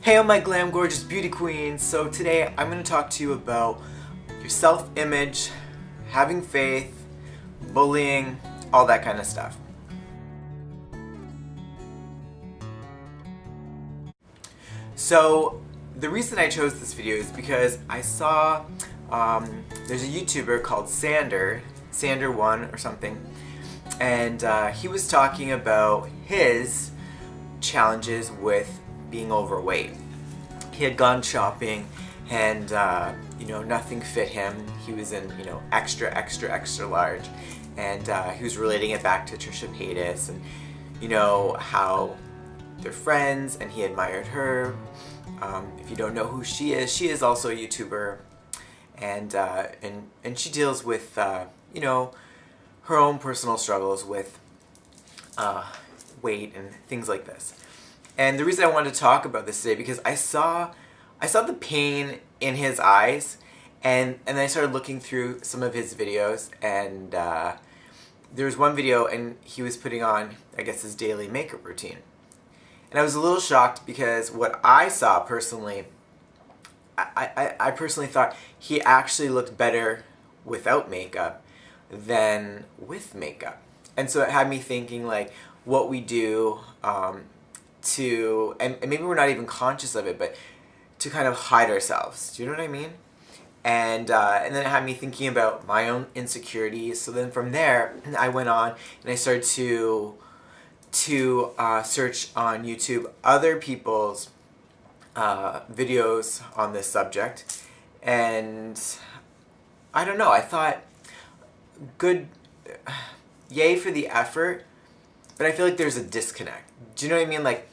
Hey, all my Glam Gorgeous beauty queens. So today I'm going to talk to you about your self-image, having faith, bullying, all that kind of stuff. So the reason I chose this video is because I saw there's a YouTuber called Sander1 or something, and he was talking about his challenges with being overweight. He had gone shopping and nothing fit him. He was in extra large, and he was relating it back to Trisha Paytas and how they're friends and he admired her. If you don't know who she is also a YouTuber, and she deals with her own personal struggles with weight and things like this. And the reason I wanted to talk about this today because I saw the pain in his eyes, and then I started looking through some of his videos, and there was one video and he was putting on, I guess, his daily makeup routine. And I was a little shocked because what I saw personally, I personally thought he actually looked better without makeup than with makeup. And so it had me thinking, like, what we do and maybe we're not even conscious of it, but to kind of hide ourselves. Do you know what I mean? And then it had me thinking about my own insecurities. So then from there, I went on and I started to search on YouTube other people's videos on this subject. And I don't know, I thought, good, yay for the effort, but I feel like there's a disconnect. Do you know what I mean? Like,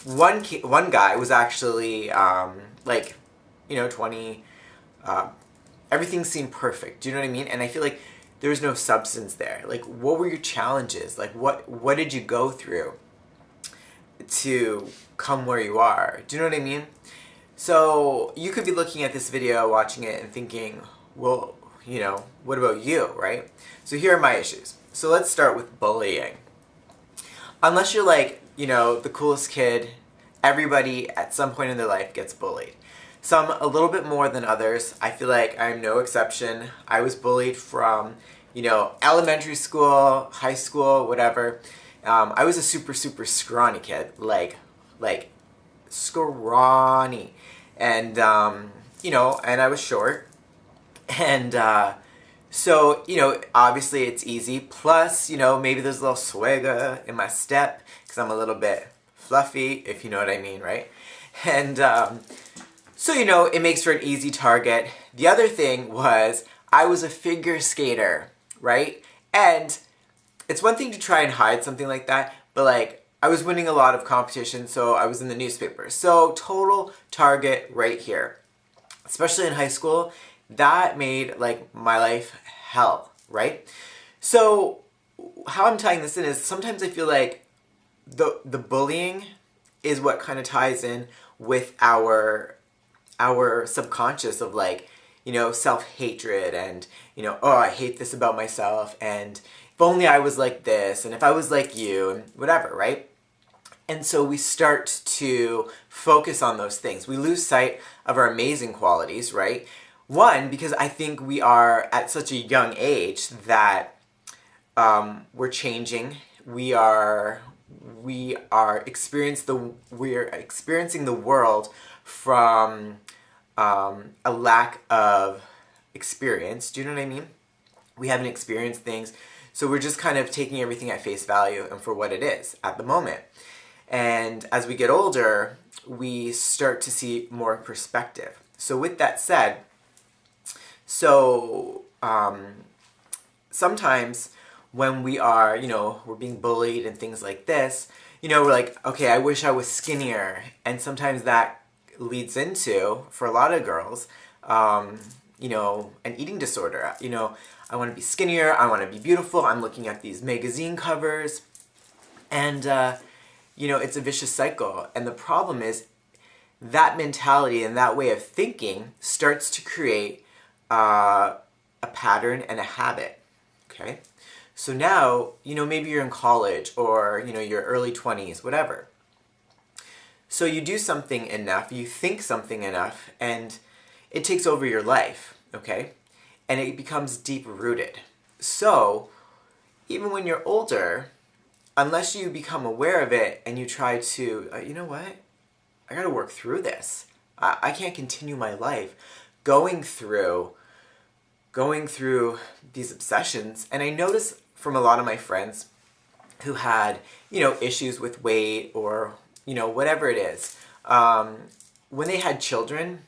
one guy was actually 20. Everything seemed perfect. Do you know what I mean? And I feel like there was no substance there. Like, what were your challenges? Like, what did you go through to come where you are? Do you know what I mean? So you could be looking at this video, watching it, and thinking, well, what about you, right? So here are my issues. So let's start with bullying. Unless you're like, the coolest kid, everybody at some point in their life gets bullied. Some a little bit more than others. I feel like I'm no exception. I was bullied from, elementary school, high school, whatever. I was a super scrawny kid, like scrawny. And, and I was short. And, so, obviously it's easy. Plus, maybe there's a little swagger in my step because I'm a little bit fluffy, if you know what I mean, right? And so, it makes for an easy target. The other thing was I was a figure skater, right? And it's one thing to try and hide something like that, but like I was winning a lot of competitions, so I was in the newspaper. So total target right here, especially in high school. That made, like, my life hell, right? So how I'm tying this in is sometimes I feel like the bullying is what kind of ties in with our subconscious of, like, self-hatred and, oh, I hate this about myself, and if only I was like this, and if I was like you, and whatever, right? And so we start to focus on those things. We lose sight of our amazing qualities, right? One, because I think we are at such a young age that we're changing. We're experiencing the world from a lack of experience. Do you know what I mean? We haven't experienced things, so we're just kind of taking everything at face value and for what it is at the moment. And as we get older, we start to see more perspective. So with that said, sometimes when we are, we're being bullied and things like this, we're like, okay, I wish I was skinnier. And sometimes that leads into, for a lot of girls, an eating disorder. I want to be skinnier, I want to be beautiful, I'm looking at these magazine covers, and, it's a vicious cycle. And the problem is that mentality and that way of thinking starts to create a pattern and a habit, okay? So now, maybe you're in college or, your early 20s, whatever. So you do something enough, you think something enough, and it takes over your life, okay? And it becomes deep-rooted. So, even when you're older, unless you become aware of it and you try to, you know what? I gotta work through this. I can't continue my life going through these obsessions. And I notice from a lot of my friends who had, issues with weight or, whatever it is, when they had children,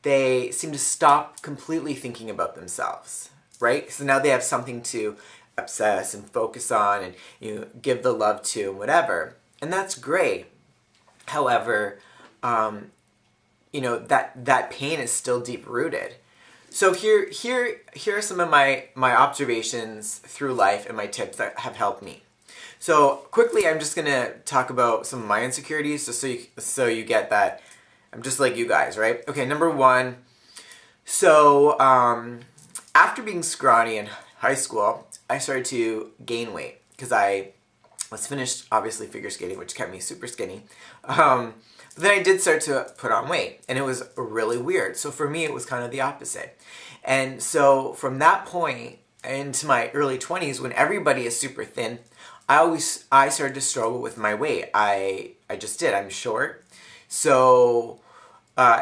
they seem to stop completely thinking about themselves, right? So now they have something to obsess and focus on and give the love to and whatever. And that's great. However, that pain is still deep rooted. So here are some of my observations through life and my tips that have helped me. So quickly, I'm just gonna talk about some of my insecurities, just so you get that I'm just like you guys, right? Okay, number one. So after being scrawny in high school, I started to gain weight because I was finished, obviously, figure skating, which kept me super skinny. But then I did start to put on weight, and it was really weird. So for me, it was kind of the opposite. And so from that point into my early 20s, when everybody is super thin, I started to struggle with my weight. I just did. I'm short. So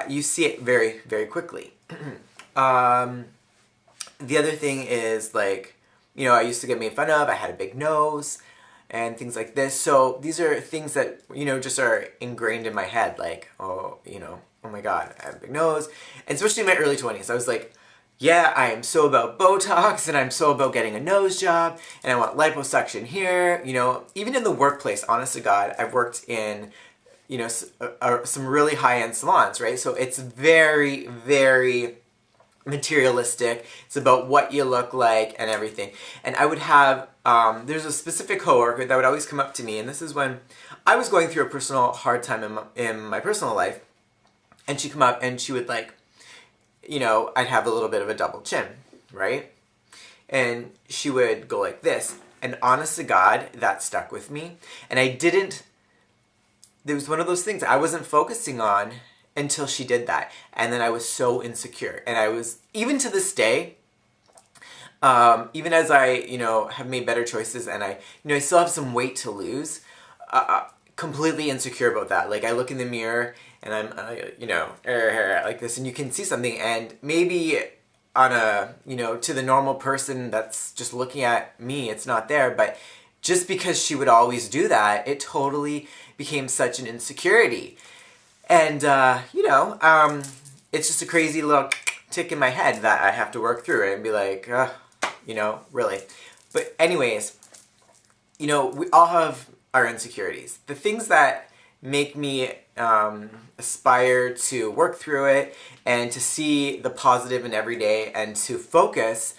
you see it very, very quickly. The other thing is, like, I used to get made fun of. I had a big nose and things like this. So these are things that, just are ingrained in my head. Like, oh my God, I have a big nose. And especially in my early 20s, I was like, yeah, I am so about Botox and I'm so about getting a nose job and I want liposuction here. Even in the workplace, honest to God, I've worked in, some really high-end salons, right? So it's very, very materialistic. It's about what you look like and everything. And I would have, there's a specific coworker that would always come up to me, and this is when I was going through a personal hard time in my personal life, and she'd come up and she would, like, I'd have a little bit of a double chin, right? And she would go like this. And honest to God, that stuck with me. And it was one of those things I wasn't focusing on until she did that. And then I was so insecure. And I was, even to this day, even as I, have made better choices and I still have some weight to lose, completely insecure about that. Like, I look in the mirror and I'm, like this, and you can see something, and maybe on a, to the normal person that's just looking at me, it's not there, but just because she would always do that, it totally became such an insecurity. And, it's just a crazy little tick in my head that I have to work through it and be like, really. But anyways, we all have our insecurities. The things that make me aspire to work through it and to see the positive in every day and to focus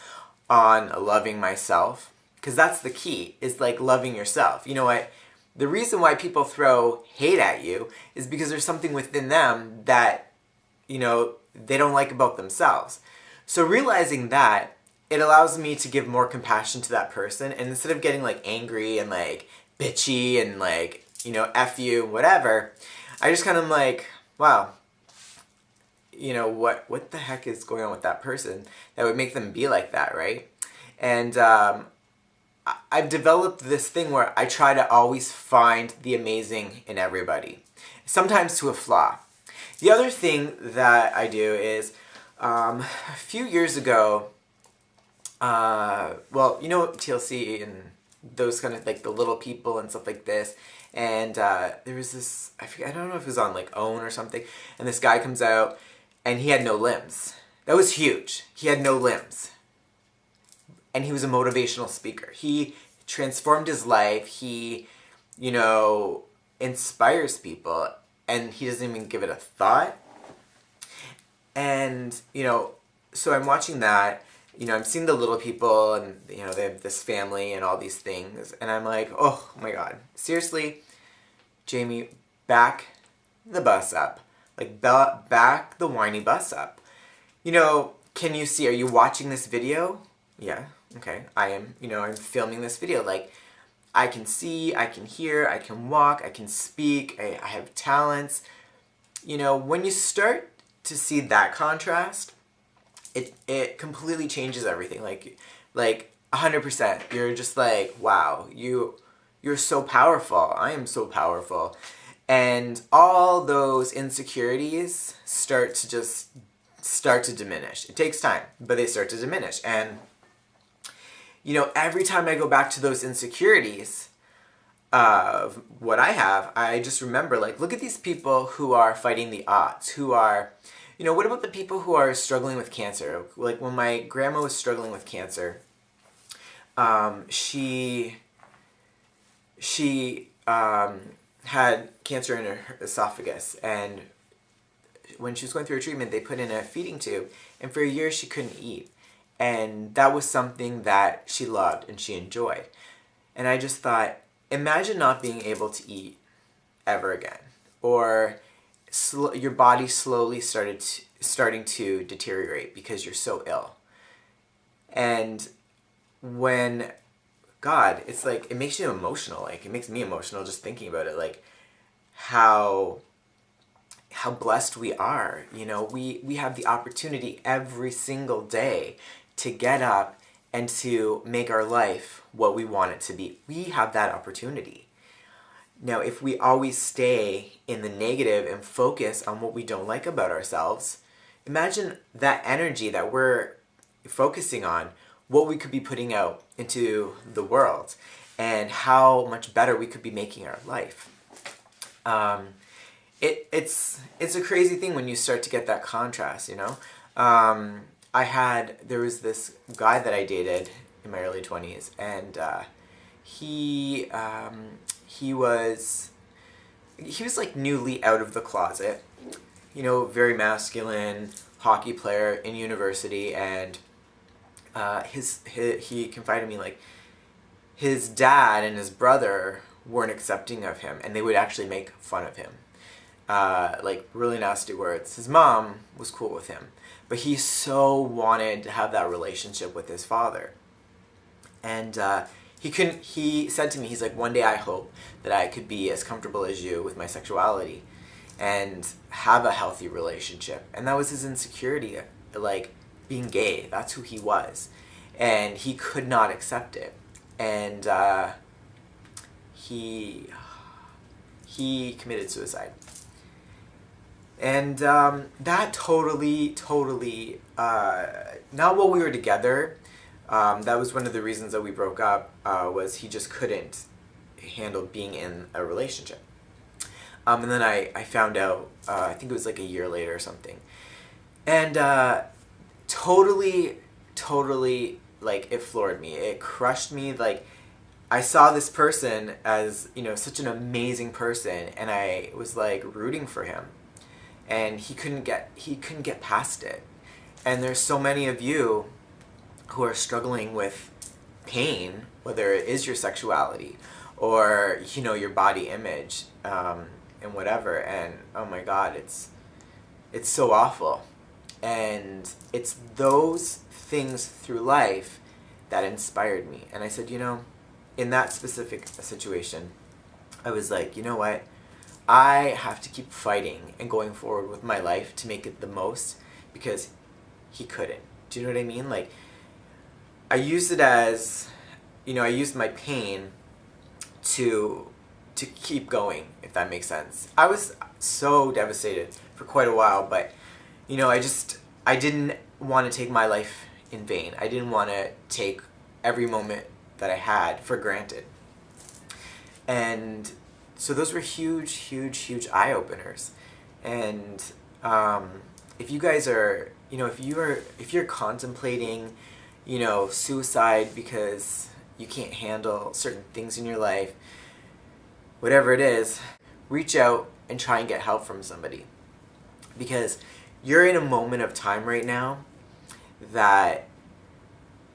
on loving myself, because that's the key, is like loving yourself. You know what? The reason why people throw hate at you is because there's something within them that, they don't like about themselves. So realizing that, it allows me to give more compassion to that person, and instead of getting like angry and like bitchy and like, F you, whatever, I just kind of like, wow, what the heck is going on with that person that would make them be like that, right? And I've developed this thing where I try to always find the amazing in everybody, sometimes to a flaw. The other thing that I do is, a few years ago, TLC and those kind of, like, the little people and stuff like this, and there was this, I don't know if it was on like OWN or something, and this guy comes out and he had no limbs. That was huge. He had no limbs. And he was a motivational speaker. He transformed his life. He, inspires people, and he doesn't even give it a thought. And, so I'm watching that, I'm seeing the little people, and, they have this family and all these things, and I'm like, oh my God, seriously, Jamie, back the bus up. Like, back the whiny bus up. Can you see, are you watching this video? Yeah, okay, I am, I'm filming this video. Like, I can see, I can hear, I can walk, I can speak, I have talents. You know, when you start to see that contrast, it completely changes everything. Like 100%. You're just like, wow, you're so powerful. I am so powerful. And all those insecurities start to diminish. It takes time, but they start to diminish. And you know, every time I go back to those insecurities of what I have, I just remember, like, look at these people who are fighting the odds, who are, you know, what about the people who are struggling with cancer? Like, when my grandma was struggling with cancer, she had cancer in her esophagus, and when she was going through her treatment, they put in a feeding tube, and for a year she couldn't eat. And that was something that she loved and she enjoyed. And I just thought, imagine not being able to eat ever again, or your body slowly starting to deteriorate because you're so ill. And when God, it's like, it makes you emotional. Like, it makes me emotional just thinking about it. Like, how blessed we are. You know, we have the opportunity every single day to get up and to make our life what we want it to be. We have that opportunity. Now, if we always stay in the negative and focus on what we don't like about ourselves, imagine that energy that we're focusing on, what we could be putting out into the world, and how much better we could be making our life. It's a crazy thing when you start to get that contrast, you know? There was this guy that I dated in my early 20s, and he was like newly out of the closet, you know, very masculine, hockey player in university, and he confided in me, like, his dad and his brother weren't accepting of him, and they would actually make fun of him. Like, really nasty words. His mom was cool with him, but he so wanted to have that relationship with his father. And he said to me, he's like, one day I hope that I could be as comfortable as you with my sexuality and have a healthy relationship. And that was his insecurity, like, being gay. That's who he was. And he could not accept it. And he committed suicide. And that totally, not while we were together, that was one of the reasons that we broke up, was he just couldn't handle being in a relationship. And then I found out, I think it was like a year later or something. And totally, like, it floored me. It crushed me. Like, I saw this person as, you know, such an amazing person, and I was, like, rooting for him. And he couldn't get past it. And there's so many of you who are struggling with pain, whether it is your sexuality or, you know, your body image, and whatever. And oh my God, it's so awful. And it's those things through life that inspired me. And I said, you know, in that specific situation, I was like, you know what? I have to keep fighting and going forward with my life to make it the most, because he couldn't. Do you know what I mean? Like, I used it as, you know, I used my pain to keep going, if that makes sense. I was so devastated for quite a while, but, you know, I didn't want to take my life in vain. I didn't want to take every moment that I had for granted. And so those were huge eye-openers. And if you guys are, you know, if you're contemplating, you know, suicide because you can't handle certain things in your life, whatever it is, reach out and try and get help from somebody. Because you're in a moment of time right now that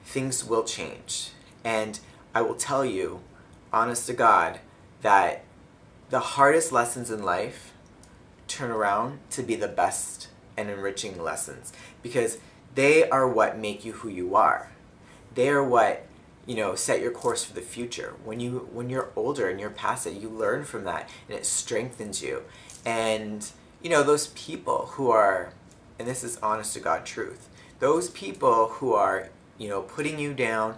things will change. And I will tell you, honest to God, that the hardest lessons in life turn around to be the best and enriching lessons, because they are what make you who you are. They are what you know, set your course for the future. When you're older and you're past it, you learn from that and it strengthens you. And you know, those people who are, and this is honest to God truth, those people who are, you know, putting you down,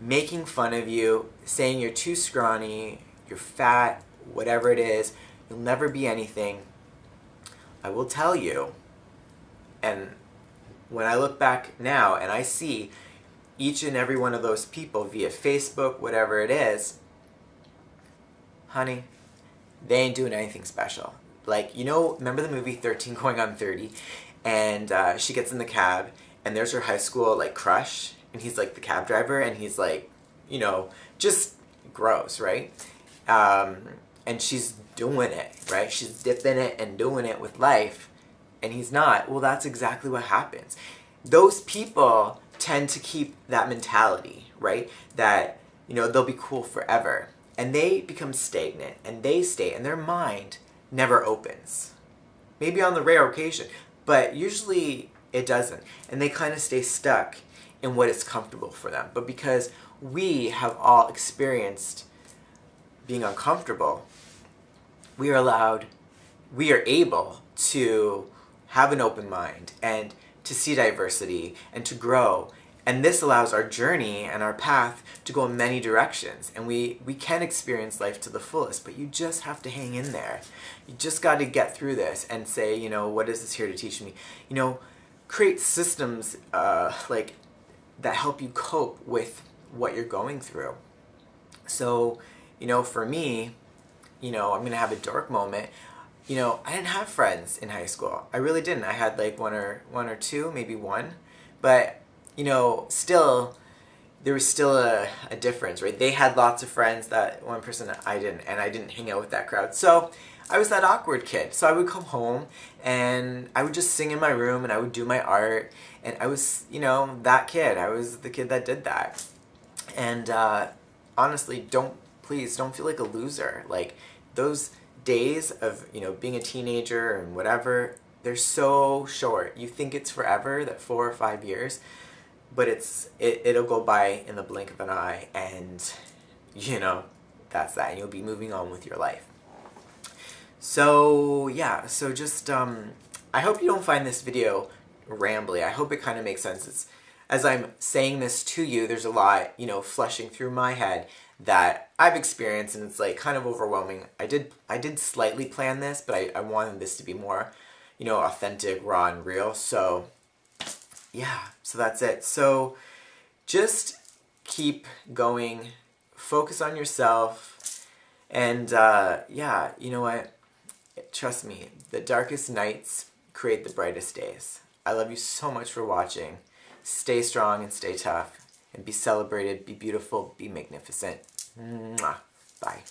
making fun of you, saying you're too scrawny, you're fat, whatever it is, you'll never be anything. I will tell you, and when I look back now and I see each and every one of those people via Facebook, whatever it is, honey, they ain't doing anything special. Like, you know, remember the movie 13 Going on 30? And she gets in the cab, and there's her high school, like, crush, and he's, like, the cab driver, and he's, like, you know, just gross, right? And she's doing it, right? She's dipping it and doing it with life, and he's not. Well, that's exactly what happens. Those people tend to keep that mentality, right? That, you know, they'll be cool forever. And they become stagnant, and they stay, and their mind never opens. Maybe on the rare occasion, but usually it doesn't. And they kind of stay stuck in what is comfortable for them. But because we have all experienced being uncomfortable, we are able to have an open mind and to see diversity and to grow. And this allows our journey and our path to go in many directions. And we can experience life to the fullest, but you just have to hang in there. You just got to get through this and say, you know, what is this here to teach me? You know, create systems like that help you cope with what you're going through. So, you know, for me, you know, I'm going to have a dark moment. You know, I didn't have friends in high school. I really didn't. I had like one or two, maybe one. But, you know, still, there was still a difference, right? They had lots of friends, that one person that I didn't, and I didn't hang out with that crowd. So I was that awkward kid. So I would come home and I would just sing in my room and I would do my art. And I was, you know, that kid. I was the kid that did that. And honestly, please don't feel like a loser. Like, those days of, you know, being a teenager and whatever, they're so short. You think it's forever, that 4 or 5 years, but it'll go by in the blink of an eye, and you know, that's that, and you'll be moving on with your life. So yeah, so just I hope you don't find this video rambly. I hope it kind of makes sense. It's, as I'm saying this to you, there's a lot, you know, flushing through my head that I've experienced, and it's like kind of overwhelming. I did slightly plan this, but I wanted this to be more, you know, authentic, raw, and real. So yeah, so that's it. So just keep going, focus on yourself, and yeah, you know what? Trust me, the darkest nights create the brightest days. I love you so much for watching. Stay strong and stay tough. And be celebrated, be beautiful, be magnificent. Mwah. Bye.